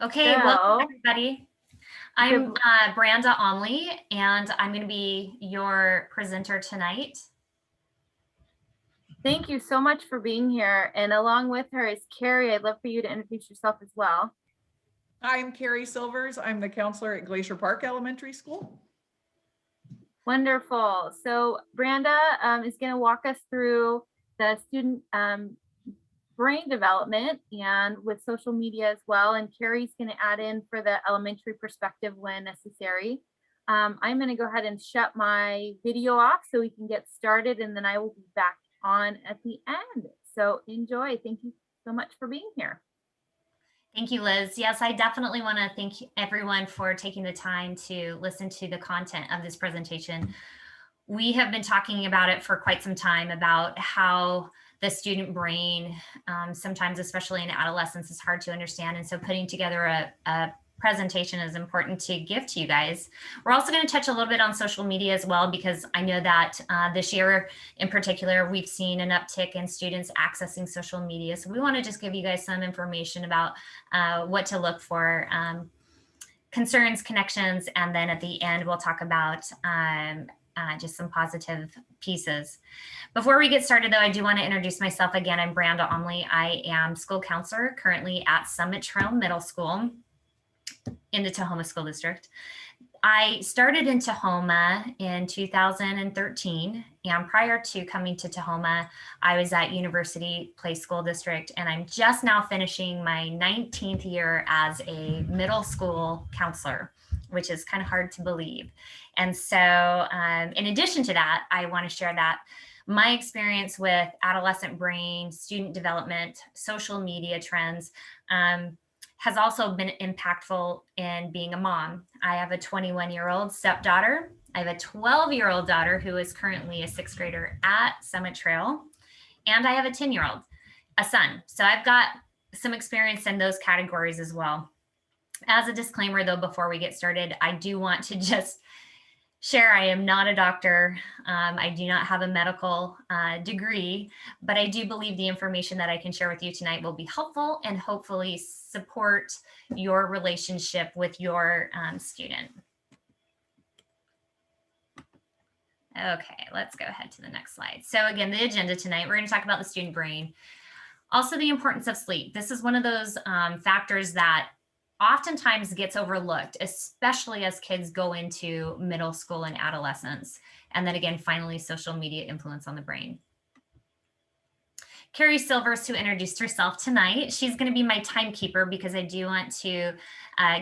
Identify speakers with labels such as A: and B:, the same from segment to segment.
A: Okay, welcome
B: So,
A: everybody.
B: good,
A: I'm Branda Almli, and I'm going to be your presenter tonight.
B: thank you so much for being here. And along with her is Carrie. I'd love for you to introduce yourself as well.
C: I'm Carrie Silvers. I'm the counselor at Glacier Park Elementary School.
B: Wonderful. So Branda is going to walk us through the student brain development and with social media as well. And Carrie's going to add in for the elementary perspective when necessary. I'm going to go ahead and shut my video off so we can get started, and then I will be back on at the end. So enjoy. Thank you so much for being here.
A: Thank you, Liz. Yes, I definitely want to thank everyone for taking the time to listen to the content of this presentation. We have been talking about it for quite some time about how the student brain, sometimes, especially in adolescence, is hard to understand. And so putting together a presentation is important to give to you guys. We're also going to touch a little bit on social media as well, because I know that this year in particular, we've seen an uptick in students accessing social media. So we want to just give you guys some information about what to look for, concerns, connections, and then at the end, we'll talk about just some positive pieces. Before we get started, though, I do want to introduce myself again. I'm Branda Almli. I am school counselor currently at Summit Trail Middle School in the Tahoma School District. I started in Tahoma in 2013, and prior to coming to Tahoma, I was at University Place School District, and I'm just now finishing my 19th year as a middle school counselor, which is kind of hard to believe. And so in addition to that, I want to share that my experience with adolescent brain, student development, social media trends, has also been impactful in being a mom. I have a 21-year-old stepdaughter. I have a 12-year-old daughter who is currently a sixth grader at Summit Trail. And I have a 10-year-old, a son. So I've got some experience in those categories as well. As a disclaimer, though, before we get started, I do want to just share I am not a doctor. I do not have a medical degree, but I do believe the information that I can share with you tonight will be helpful and hopefully support your relationship with your student. Okay, let's go ahead to the next slide. So again, the agenda tonight, we're going to talk about the student brain. Also, the importance of sleep. This is one of those factors that oftentimes gets overlooked, especially as kids go into middle school and adolescence. And then again, finally, social media influence on the brain. Carrie Silvers, who introduced herself tonight, she's going to be my timekeeper because I do want to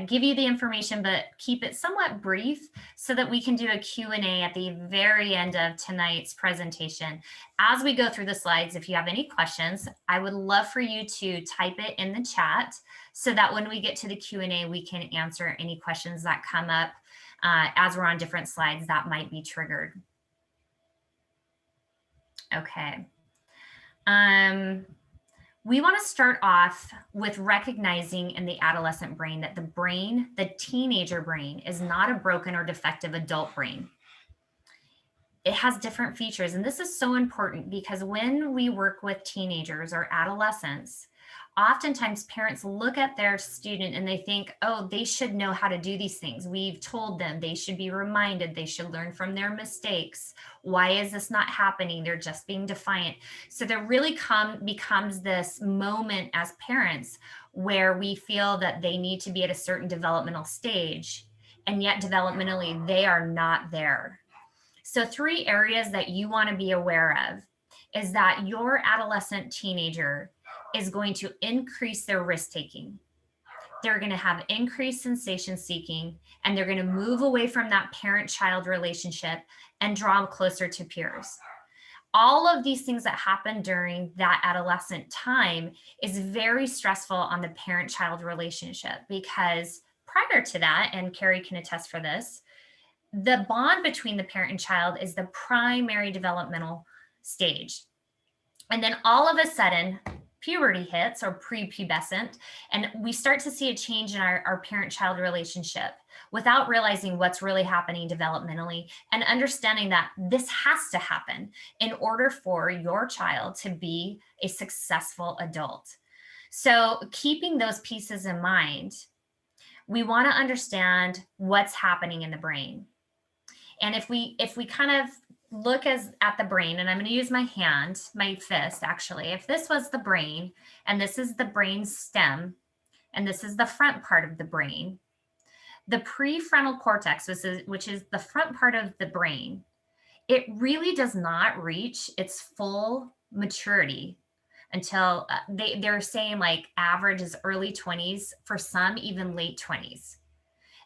A: give you the information, but keep it somewhat brief so that we can do a Q&A at the very end of tonight's presentation. As we go through the slides, if you have any questions, I would love for you to type it in the chat so that when we get to the Q&A, we can answer any questions that come up as we're on different slides that might be triggered. Okay. We want to start off with recognizing in the adolescent brain that the brain, the teenager brain, is not a broken or defective adult brain. It has different features, and this is so important because when we work with teenagers or adolescents, oftentimes parents look at their student and they think, oh, they should know how to do these things. We've told them they should be reminded, they should learn from their mistakes. Why is this not happening? They're just being defiant. So there really becomes this moment as parents where we feel that they need to be at a certain developmental stage, and yet developmentally they are not there. So 3 areas that you want to be aware of is that your adolescent teenager is going to increase their risk taking. They're going to have increased sensation seeking, and they're going to move away from that parent-child relationship and draw closer to peers. All of these things that happen during that adolescent time is very stressful on the parent-child relationship because prior to that, and Carrie can attest for this, the bond between the parent and child is the primary developmental stage. And then all of a sudden, puberty hits, or prepubescent, and we start to see a change in our parent-child relationship without realizing what's really happening developmentally and understanding that this has to happen in order for your child to be a successful adult. So keeping those pieces in mind, we want to understand what's happening in the brain. And if we kind of look at the brain, and I'm going to use my hand, my fist actually, if this was the brain and this is the brain stem and this is the front part of the brain, the prefrontal cortex, which is the front part of the brain, it really does not reach its full maturity until they're saying like average is early 20s, for some even late 20s.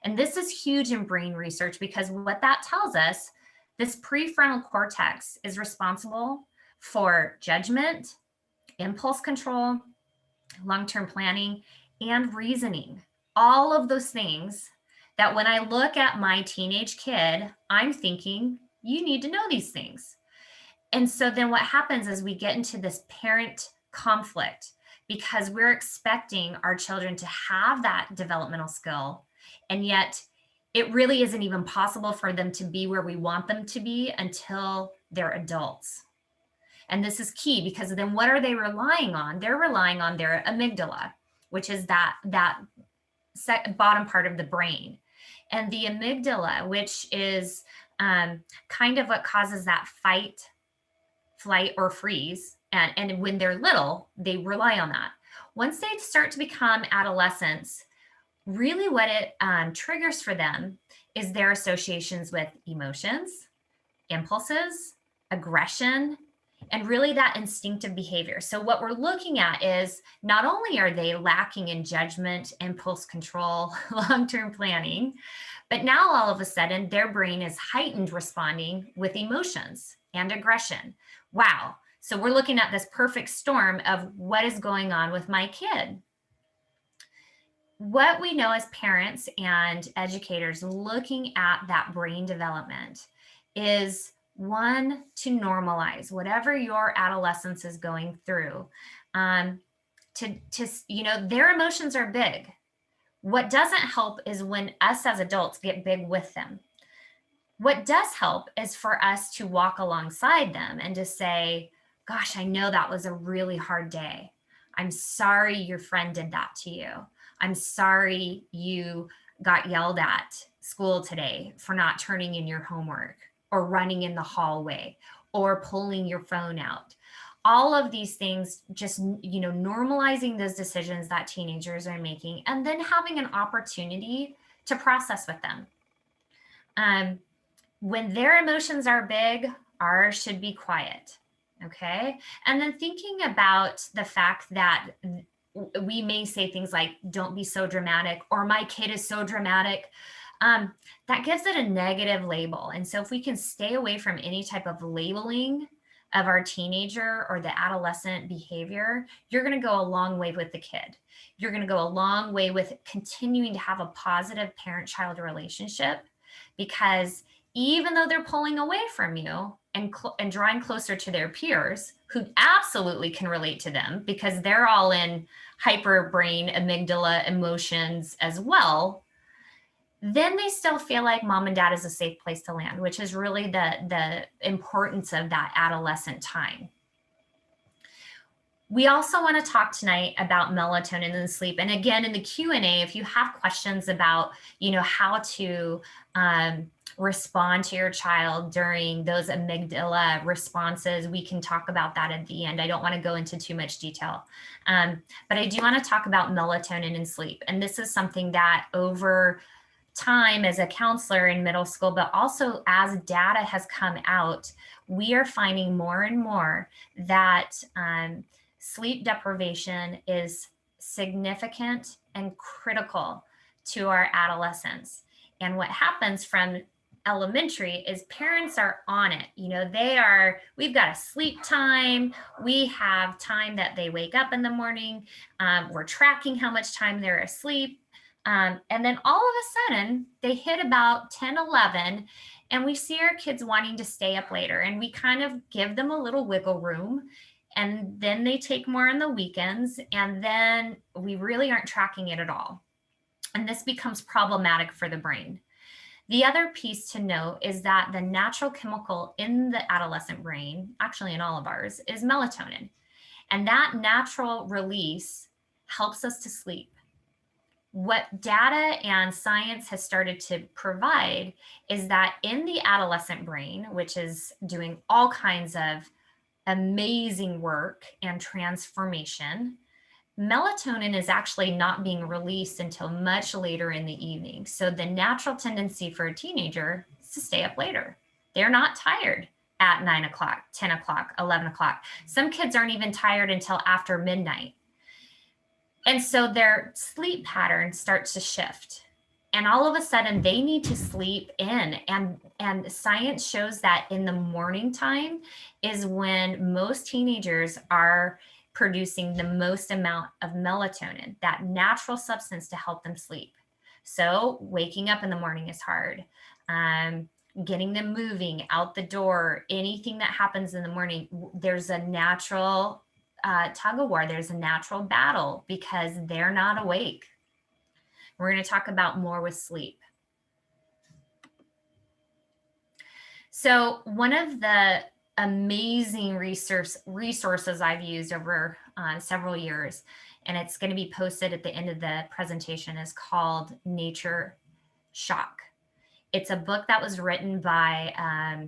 A: And this is huge in brain research because what that tells us, this prefrontal cortex is responsible for judgment, impulse control, long-term planning, and reasoning. All of those things that when I look at my teenage kid, I'm thinking, you need to know these things. And so then what happens is we get into this parent conflict because we're expecting our children to have that developmental skill. And yet it really isn't even possible for them to be where we want them to be until they're adults. And this is key because then what are they relying on? They're relying on their amygdala, which is that bottom part of the brain. And the amygdala, which is kind of what causes that fight, flight, or freeze. And when they're little, they rely on that. Once they start to become adolescents, really what it triggers for them is their associations with emotions, impulses, aggression, and really that instinctive behavior. So what we're looking at is not only are they lacking in judgment, impulse control, long-term planning, but now all of a sudden their brain is heightened responding with emotions and aggression. Wow. So we're looking at this perfect storm of what is going on with my kid. What we know as parents and educators looking at that brain development is one, to normalize whatever your adolescence is going through. Their emotions are big. What doesn't help is when us as adults get big with them. What does help is for us to walk alongside them and to say, gosh, I know that was a really hard day. I'm sorry your friend did that to you. I'm sorry you got yelled at school today for not turning in your homework or running in the hallway or pulling your phone out. All of these things, just, normalizing those decisions that teenagers are making and then having an opportunity to process with them. When their emotions are big, ours should be quiet. Okay. And then thinking about the fact that we may say things like, don't be so dramatic, or my kid is so dramatic. That gives it a negative label. And so if we can stay away from any type of labeling of our teenager or the adolescent behavior, you're going to go a long way with the kid. You're going to go a long way with continuing to have a positive parent-child relationship, because even though they're pulling away from you and drawing closer to their peers who absolutely can relate to them because they're all in hyper brain amygdala emotions as well, then they still feel like mom and dad is a safe place to land, which is really the importance of that adolescent time. We also want to talk tonight about melatonin and sleep. And again, in the Q&A, if you have questions about, how to respond to your child during those amygdala responses, we can talk about that at the end. I don't want to go into too much detail, but I do want to talk about melatonin and sleep. And this is something that over time as a counselor in middle school, but also as data has come out, we are finding more and more that sleep deprivation is significant and critical to our adolescents. And what happens from elementary is parents are on it. We've got a sleep time. We have time that they wake up in the morning. We're tracking how much time they're asleep. And then all of a sudden they hit about 10, 11, and we see our kids wanting to stay up later, and we kind of give them a little wiggle room. And then they take more on the weekends, and then we really aren't tracking it at all. And this becomes problematic for the brain. The other piece to note is that the natural chemical in the adolescent brain, actually in all of ours, is melatonin. And that natural release helps us to sleep. what data and science has started to provide is that in the adolescent brain, which is doing all kinds of amazing work and transformation, melatonin is actually not being released until much later in the evening. So the natural tendency for a teenager is to stay up later. They're not tired at 9 o'clock, 10 o'clock, 11 o'clock. Some kids aren't even tired until after midnight. And so their sleep pattern starts to shift. And all of a sudden they need to sleep in. And science shows that in the morning time is when most teenagers are producing the most amount of melatonin, that natural substance to help them sleep. So waking up in the morning is hard. Getting them moving out the door, anything that happens in the morning, there's a natural tug of war. There's a natural battle because they're not awake. We're going to talk about more with sleep. So one of the amazing resources I've used over several years, and it's going to be posted at the end of the presentation, is called Nature Shock. It's a book that was written by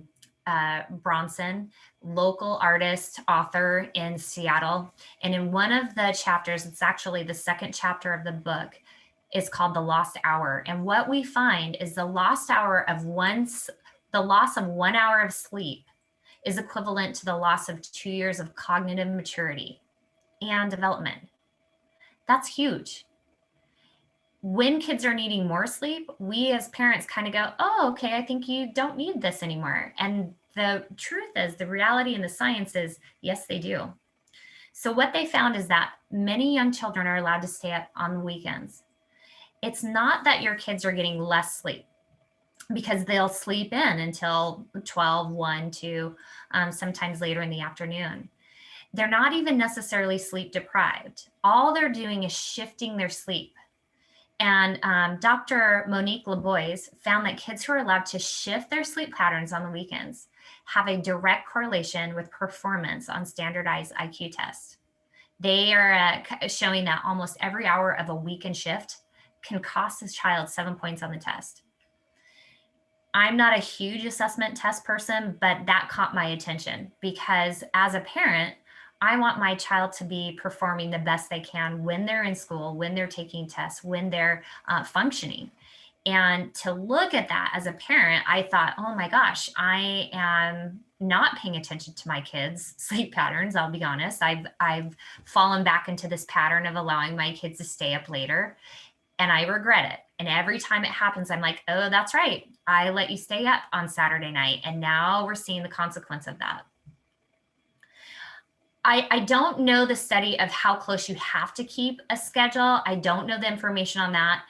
A: Bronson, local artist, author in Seattle. And in one of the chapters, it's actually the second chapter of the book, is called The Lost Hour. And what we find is the loss of 1 hour of sleep is equivalent to the loss of 2 years of cognitive maturity and development. That's huge. When kids are needing more sleep, we as parents kind of go, oh, okay, I think you don't need this anymore. And the truth is, the reality and the science is, yes, they do. So what they found is that many young children are allowed to stay up on the weekends. It's not that your kids are getting less sleep, because they'll sleep in until 12, 1, 2, sometimes later in the afternoon. They're not even necessarily sleep deprived. All they're doing is shifting their sleep. And Dr. Monique LeBois found that kids who are allowed to shift their sleep patterns on the weekends have a direct correlation with performance on standardized IQ tests. They are showing that almost every hour of a weekend shift can cost a child 7 points on the test. I'm not a huge assessment test person, but that caught my attention because as a parent, I want my child to be performing the best they can when they're in school, when they're taking tests, when they're functioning. And to look at that as a parent, I thought, oh my gosh, I am not paying attention to my kids' sleep patterns. I'll be honest. I've fallen back into this pattern of allowing my kids to stay up later, and I regret it. And every time it happens, I'm like, oh, that's right. I let you stay up on Saturday night. And now we're seeing the consequence of that. I don't know the study of how close you have to keep a schedule. I don't know the information on that.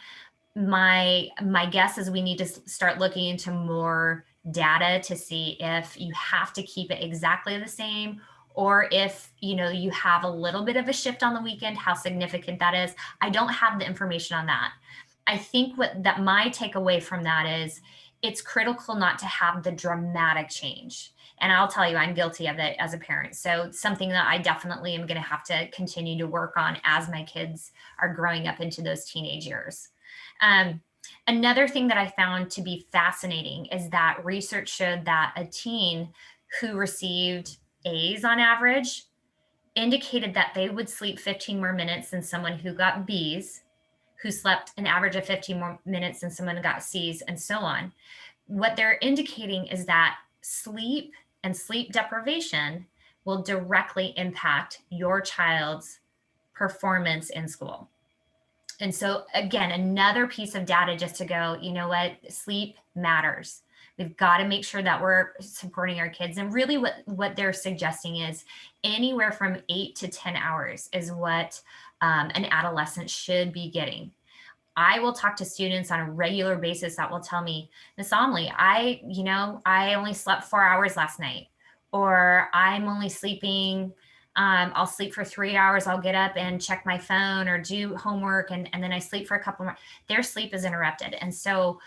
A: My guess is we need to start looking into more data to see if you have to keep it exactly the same, or if you have a little bit of a shift on the weekend, how significant that is. I don't have the information on that. I think that my takeaway from that is it's critical not to have the dramatic change. And I'll tell you, I'm guilty of it as a parent. So it's something that I definitely am going to have to continue to work on as my kids are growing up into those teenage years. Another thing that I found to be fascinating is that research showed that a teen who received A's on average indicated that they would sleep 15 more minutes than someone who got B's, who slept an average of 15 more minutes than someone who got C's, and so on. What they're indicating is that sleep and sleep deprivation will directly impact your child's performance in school. And so again, another piece of data just to go, you know what, sleep matters. We've got to make sure that we're supporting our kids. And really what they're suggesting is anywhere from 8 to 10 hours is what an adolescent should be getting. I will talk to students on a regular basis that will tell me, Ms. Almli, I only slept 4 hours last night, or I'm only sleeping, I'll sleep for 3 hours. I'll get up and check my phone or do homework. And then I sleep for a couple more. Their sleep is interrupted. And so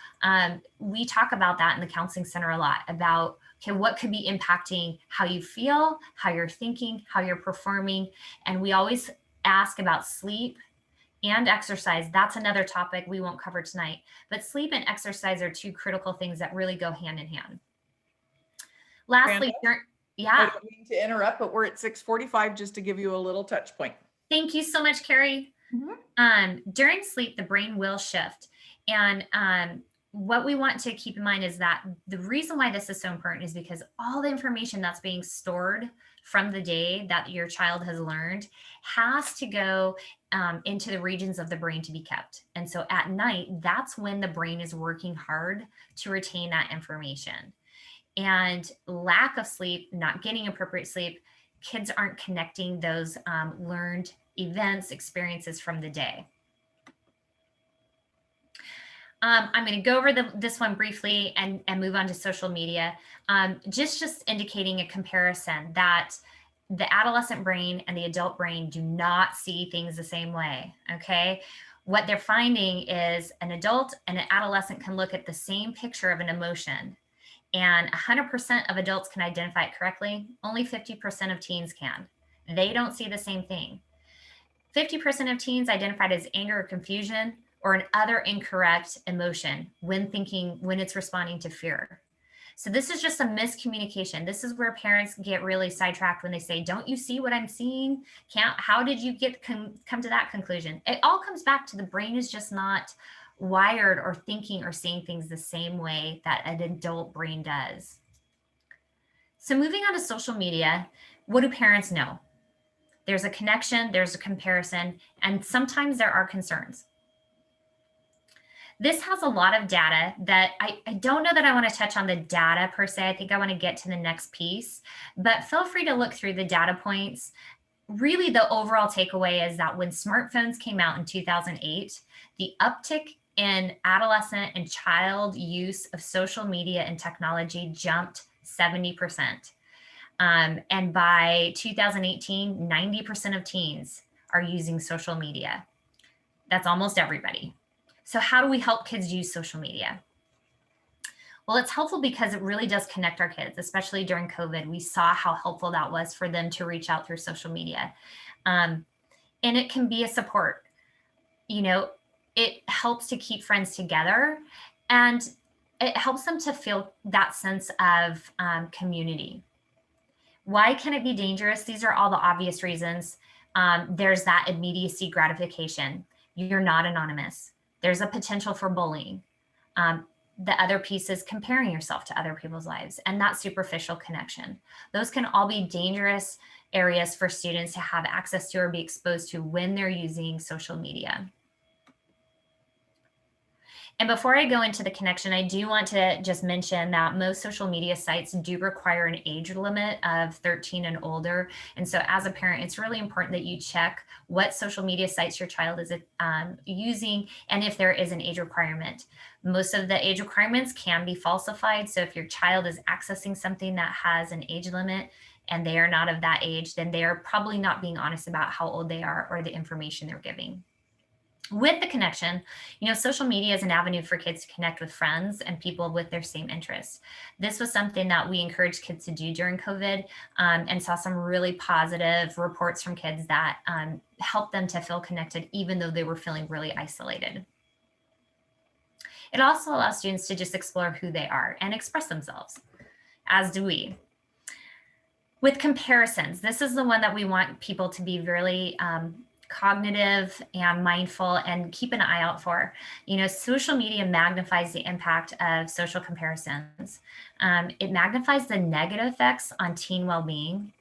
A: we talk about that in the counseling center a lot about, okay, what could be impacting how you feel, how you're thinking, how you're performing. And we always ask about sleep and exercise. That's another topic we won't cover tonight, but sleep and exercise are two critical things that really go hand in hand. Lastly,
C: I
A: yeah.
C: don't mean to interrupt, but we're at 6:45 just to give you a little touch point.
A: Thank you so much, Carrie. During sleep, the brain will shift. And what we want to keep in mind is that the reason why this is so important is because all the information that's being stored from the day that your child has learned has to go into the regions of the brain to be kept. And so at night, that's when the brain is working hard to retain that information. And lack of sleep, not getting appropriate sleep, kids aren't connecting those learned events, experiences from the day. I'm going to go over this one briefly and move on to social media. Just indicating a comparison that the adolescent brain and the adult brain do not see things the same way. Okay. What they're finding is an adult and an adolescent can look at the same picture of an emotion, and 100% of adults can identify it correctly. Only 50% of teens can. They don't see the same thing. 50% of teens identified as anger or confusion or an other incorrect emotion when it's responding to fear. So this is just a miscommunication. This is where parents get really sidetracked when they say, don't you see what I'm seeing? How did you come to that conclusion? It all comes back to the brain is just not wired or thinking or seeing things the same way that an adult brain does. So moving on to social media, what do parents know? There's a connection, there's a comparison, and sometimes there are concerns. This has a lot of data that I don't know that I want to touch on the data per se. I think I want to get to the next piece, but feel free to look through the data points. Really, the overall takeaway is that when smartphones came out in 2008, the uptick in adolescent and child use of social media and technology jumped 70%. And by 2018, 90% of teens are using social media. That's almost everybody. So how do we help kids use social media? Well, it's helpful because it really does connect our kids, especially during COVID. We saw how helpful that was for them to reach out through social media. And it can be a support. It helps to keep friends together, and it helps them to feel that sense of community. Why can it be dangerous? These are all the obvious reasons. There's that immediacy gratification. You're not anonymous. There's a potential for bullying. The other piece is comparing yourself to other people's lives and that superficial connection. Those can all be dangerous areas for students to have access to or be exposed to when they're using social media. And before I go into the connection, I do want to just mention that most social media sites do require an age limit of 13 and older. And so as a parent, it's really important that you check what social media sites your child is using and if there is an age requirement. Most of the age requirements can be falsified. So if your child is accessing something that has an age limit and they are not of that age, then they are probably not being honest about how old they are or the information they're giving. With the connection, social media is an avenue for kids to connect with friends and people with their same interests. This was something that we encouraged kids to do during COVID and saw some really positive reports from kids that helped them to feel connected, even though they were feeling really isolated. It also allows students to just explore who they are and express themselves, as do we. With comparisons, this is the one that we want people to be really cognitive and mindful and keep an eye out for. Social media magnifies the impact of social comparisons. It magnifies the negative effects on teen well-being.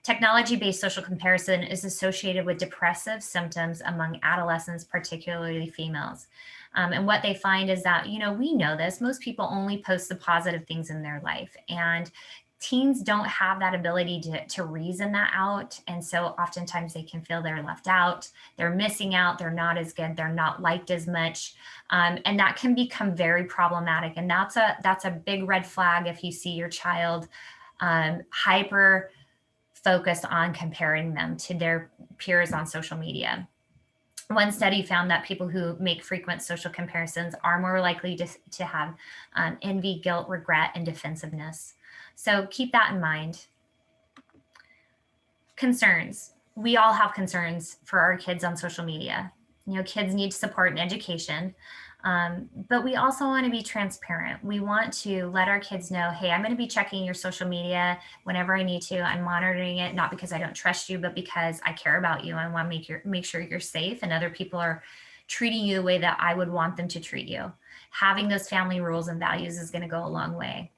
A: Technology-based social comparison is associated with depressive symptoms among adolescents, particularly females. And what they find is that, we know this, most people only post the positive things in their life. And teens don't have that ability to reason that out. And so oftentimes they can feel they're left out, they're missing out, they're not as good, they're not liked as much. And that can become very problematic. And that's a big red flag if you see your child hyper focused on comparing them to their peers on social media. One study found that people who make frequent social comparisons are more likely to have envy, guilt, regret, and defensiveness. So keep that in mind. Concerns. We all have concerns for our kids on social media. Kids need support and education. But we also want to be transparent. We want to let our kids know, hey, I'm going to be checking your social media whenever I need to. I'm monitoring it, not because I don't trust you, but because I care about you. I want to make sure you're safe and other people are treating you the way that I would want them to treat you. Having those family rules and values is going to go a long way.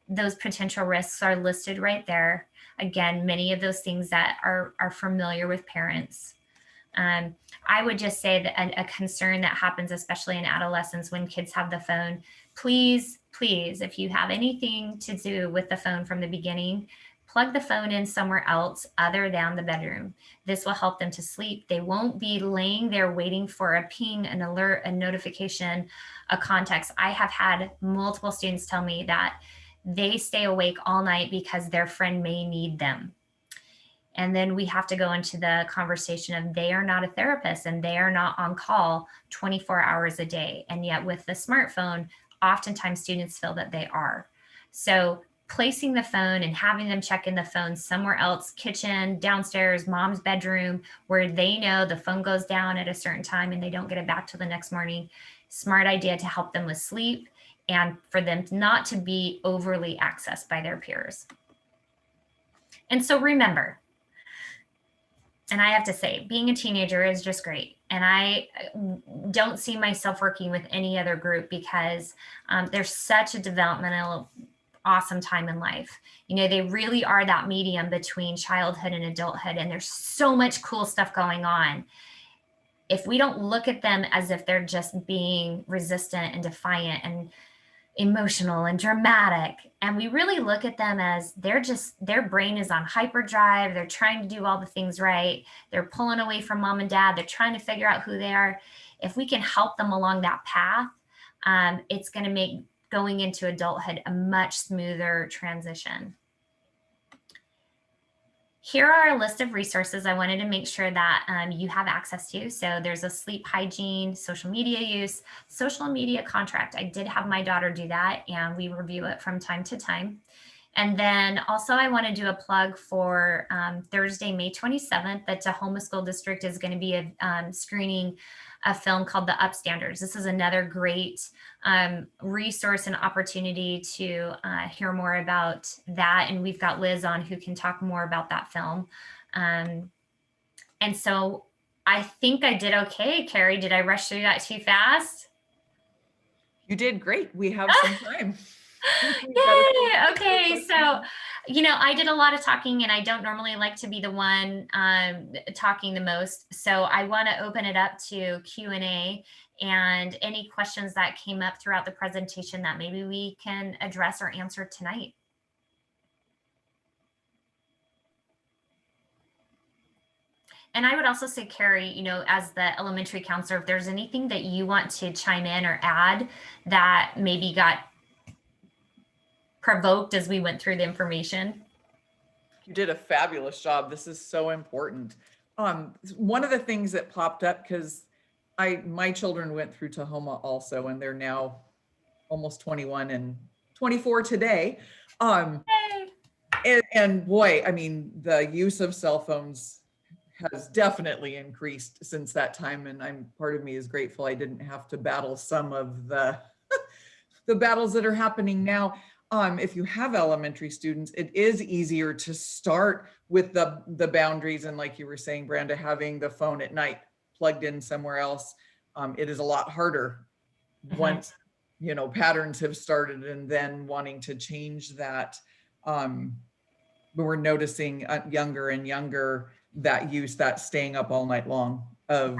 A: Those potential risks are listed right there. Again, many of those things that are familiar with parents. I would just say that a concern that happens, especially in adolescence when kids have the phone, please, if you have anything to do with the phone from the beginning, plug the phone in somewhere else other than the bedroom. This will help them to sleep. They won't be laying there waiting for a ping, an alert, a notification, a context. I have had multiple students tell me that they stay awake all night because their friend may need them. And then we have to go into the conversation of they are not a therapist and they are not on call 24 hours a day. And yet with the smartphone, oftentimes students feel that they are. So placing the phone and having them check in the phone somewhere else, kitchen, downstairs, mom's bedroom, where they know the phone goes down at a certain time and they don't get it back till the next morning. Smart idea to help them with sleep and for them not to be overly accessed by their peers. And so remember, and I have to say, being a teenager is just great. And I don't see myself working with any other group because there's such a developmental, awesome time in life. They really are that medium between childhood and adulthood. And there's so much cool stuff going on. If we don't look at them as if they're just being resistant and defiant and emotional and dramatic, and we really look at them as their brain is on hyperdrive, they're trying to do all the things right, they're pulling away from mom and dad, they're trying to figure out who they are. If we can help them along that path, it's going to make going into adulthood a much smoother transition. Here are a list of resources I wanted to make sure that you have access to. So there's a sleep hygiene, social media use, social media contract. I did have my daughter do that and we review it from time to time. And then also I want to do a plug for Thursday, May 27th, that Tahoma School District is going to be screening a film called The Upstanders. This is another great resource and opportunity to hear more about that. And we've got Liz on who can talk more about that film. And so I think I did okay. Carrie, did I rush through that too fast?
C: You did great. We have some time.
A: Yay! Okay, so I did a lot of talking and I don't normally like to be the one talking the most. So I want to open it up to Q&A and any questions that came up throughout the presentation that maybe we can address or answer tonight. And I would also say, Carrie, as the elementary counselor, if there's anything that you want to chime in or add that maybe got provoked as we went through the information.
C: You did a fabulous job. This is so important. One of the things that popped up, because my children went through Tahoma also, and they're now almost 21 and 24 today. And boy, I mean, the use of cell phones has definitely increased since that time. And part of me is grateful I didn't have to battle some of the battles that are happening now. If you have elementary students, it is easier to start with the boundaries. And like you were saying, Branda, having the phone at night plugged in somewhere else, it is a lot harder once, patterns have started and then wanting to change that. We're noticing younger and younger that use, that staying up all night long of,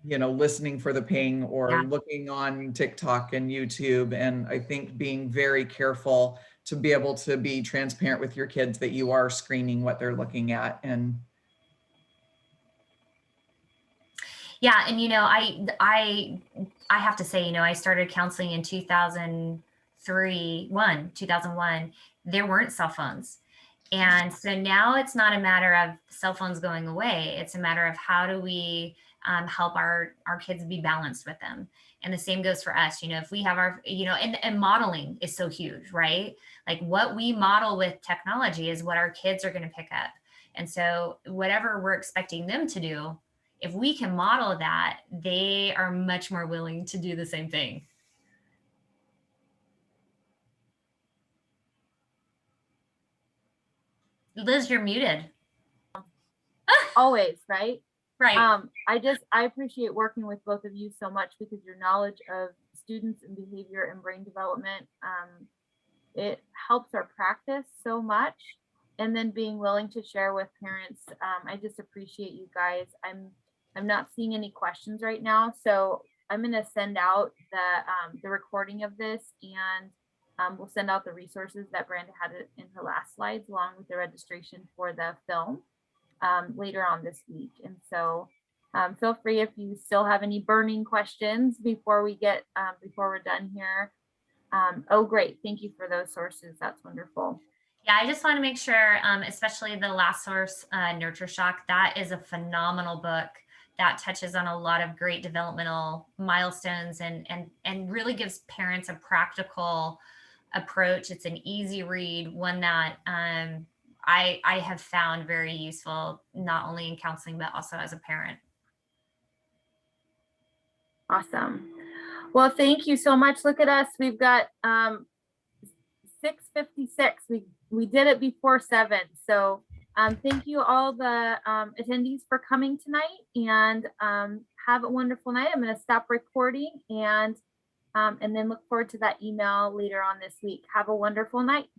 C: listening for the ping or looking on TikTok and YouTube. And I think being very careful to be able to be transparent with your kids that you are screening what they're looking at. And
A: yeah, and I have to say, I started counseling in 2001. There weren't cell phones. And so now it's not a matter of cell phones going away. It's a matter of how do we help our kids be balanced with them. And the same goes for us. If we have our, and modeling is so huge, right? Like what we model with technology is what our kids are going to pick up. And so whatever we're expecting them to do if we can model that, they are much more willing to do the same thing. Liz, you're muted.
B: Always, right?
A: Right.
B: I appreciate working with both of you so much because your knowledge of students and behavior and brain development, it helps our practice so much. And then being willing to share with parents, I just appreciate you guys. I'm not seeing any questions right now, so I'm going to send out the recording of this, and we'll send out the resources that Branda had in her last slides, along with the registration for the film later on this week. And so feel free if you still have any burning questions before we get before we're done here. Oh, great. Thank you for those sources. That's wonderful.
A: Yeah, I just want to make sure, especially the last source, Nurture Shock, that is a phenomenal book that touches on a lot of great developmental milestones and really gives parents a practical approach. It's an easy read, one that I have found very useful, not only in counseling, but also as a parent.
B: Awesome. Well, thank you so much. Look at us. We've got 6:56. We did it before 7. So thank you all the attendees for coming tonight, and have a wonderful night. I'm going to stop recording and then look forward to that email later on this week. Have a wonderful night.